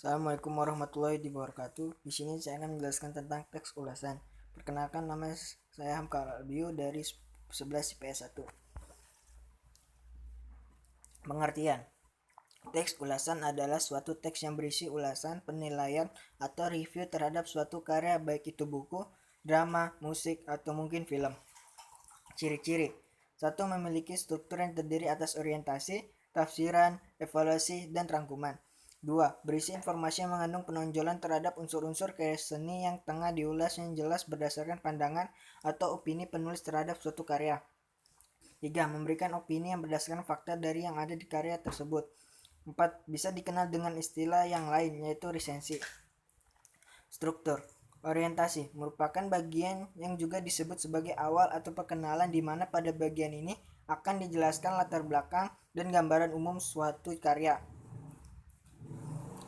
Assalamualaikum warahmatullahi wabarakatuh. Di sini saya akan menjelaskan tentang teks ulasan. Perkenalkan, nama saya Hamka Albiu dari 11 IPS 1. Pengertian. Teks ulasan adalah suatu teks yang berisi ulasan, penilaian, atau review terhadap suatu karya, baik itu buku, drama, musik, atau mungkin film. Ciri-ciri. 1. Memiliki struktur yang terdiri atas orientasi, tafsiran, evaluasi, dan rangkuman. 2. Berisi informasi yang mengandung penonjolan terhadap unsur-unsur karya seni yang tengah diulas yang jelas berdasarkan pandangan atau opini penulis terhadap suatu karya. 3. Memberikan opini yang berdasarkan fakta dari yang ada di karya tersebut. 4. Bisa dikenal dengan istilah yang lain, yaitu resensi. Struktur. Orientasi merupakan bagian yang juga disebut sebagai awal atau perkenalan, di mana pada bagian ini akan dijelaskan latar belakang dan gambaran umum suatu karya.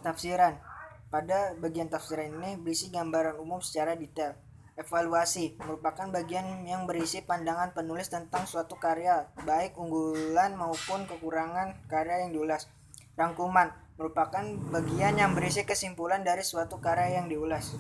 Tafsiran. Pada bagian tafsiran ini berisi gambaran umum secara detail. Evaluasi merupakan bagian yang berisi pandangan penulis tentang suatu karya, baik unggulan maupun kekurangan karya yang diulas. Rangkuman merupakan bagian yang berisi kesimpulan dari suatu karya yang diulas.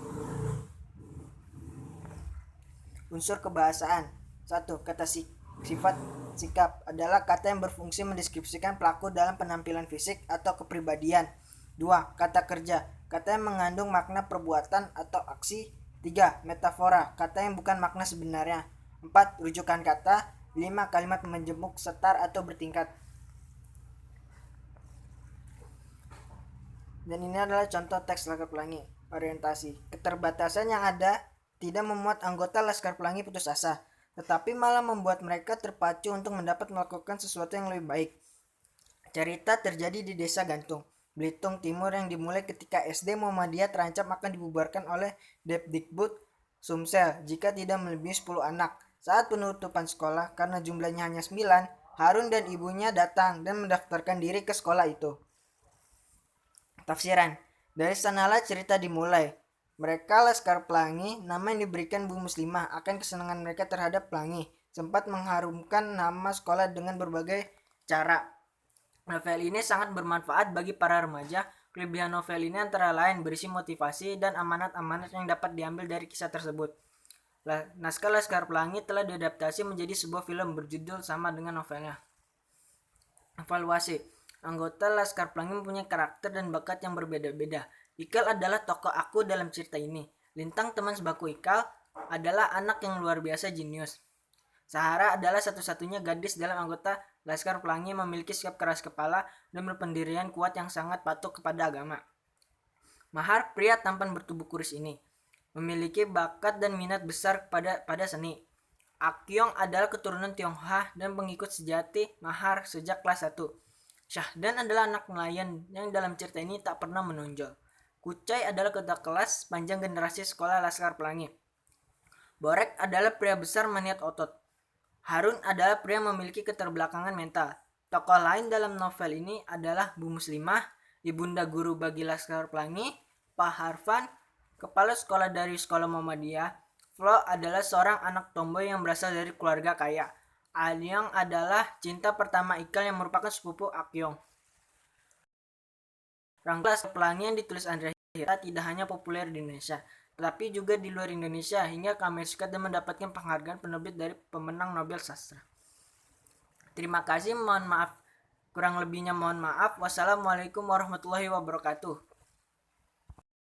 Unsur kebahasaan. 1. Kata sifat sikap adalah kata yang berfungsi mendeskripsikan pelaku dalam penampilan fisik atau kepribadian. 2. Kata kerja, kata yang mengandung makna perbuatan atau aksi. 3. Metafora, kata yang bukan makna sebenarnya. 4. Rujukan kata. 5. Kalimat menjemuk, setar, atau bertingkat. Dan ini adalah contoh teks Laskar Pelangi. Orientasi. Keterbatasan yang ada tidak membuat anggota Laskar Pelangi putus asa, tetapi malah membuat mereka terpacu untuk mendapat melakukan sesuatu yang lebih baik. Cerita terjadi di Desa Gantung, Belitung Timur, yang dimulai ketika SD Muhammadiyah terancam akan dibubarkan oleh Depdikbud Sumsel jika tidak melebihi 10 anak. Saat penutupan sekolah, karena jumlahnya hanya 9, Harun dan ibunya datang dan mendaftarkan diri ke sekolah itu. Tafsiran. Dari sanalah cerita dimulai. Mereka Laskar Pelangi, nama yang diberikan Bu Muslimah akan kesenangan mereka terhadap pelangi, sempat mengharumkan nama sekolah dengan berbagai cara. Novel ini sangat bermanfaat bagi para remaja. Kelebihan novel ini antara lain berisi motivasi dan amanat-amanat yang dapat diambil dari kisah tersebut. Naskah Laskar Pelangi telah diadaptasi menjadi sebuah film berjudul sama dengan novelnya. Evaluasi. Anggota Laskar Pelangi mempunyai karakter dan bakat yang berbeda-beda. Ikal adalah tokoh aku dalam cerita ini. Lintang, teman sebaku Ikal, adalah anak yang luar biasa jenius. Sahara adalah satu-satunya gadis dalam anggota Laskar Pelangi yang memiliki sikap keras kepala dan berpendirian kuat yang sangat patuh kepada agama. Mahar, pria tampan bertubuh kurus ini, memiliki bakat dan minat besar pada seni. Akyong adalah keturunan Tionghoa dan pengikut sejati Mahar sejak kelas 1. Syahdan adalah anak nelayan yang dalam cerita ini tak pernah menonjol. Kucai adalah ketua kelas panjang generasi sekolah Laskar Pelangi. Borek adalah pria besar maniat otot. Harun adalah pria yang memiliki keterbelakangan mental. Tokoh lain dalam novel ini adalah Bu Muslimah, ibunda guru bagi Laskar Pelangi, Pak Harfan, kepala sekolah dari sekolah Muhammadiyah. Flo adalah seorang anak tomboy yang berasal dari keluarga kaya. Alyang adalah cinta pertama Ikal yang merupakan sepupu Akyong. Rangka Laskar Pelangi yang ditulis Andrea Hirata tidak hanya populer di Indonesia, tetapi juga di luar Indonesia, hingga ke Amerika dan mendapatkan penghargaan penerbit dari pemenang Nobel Sastra. Terima kasih, mohon maaf. Kurang lebihnya mohon maaf. Wassalamualaikum warahmatullahi wabarakatuh.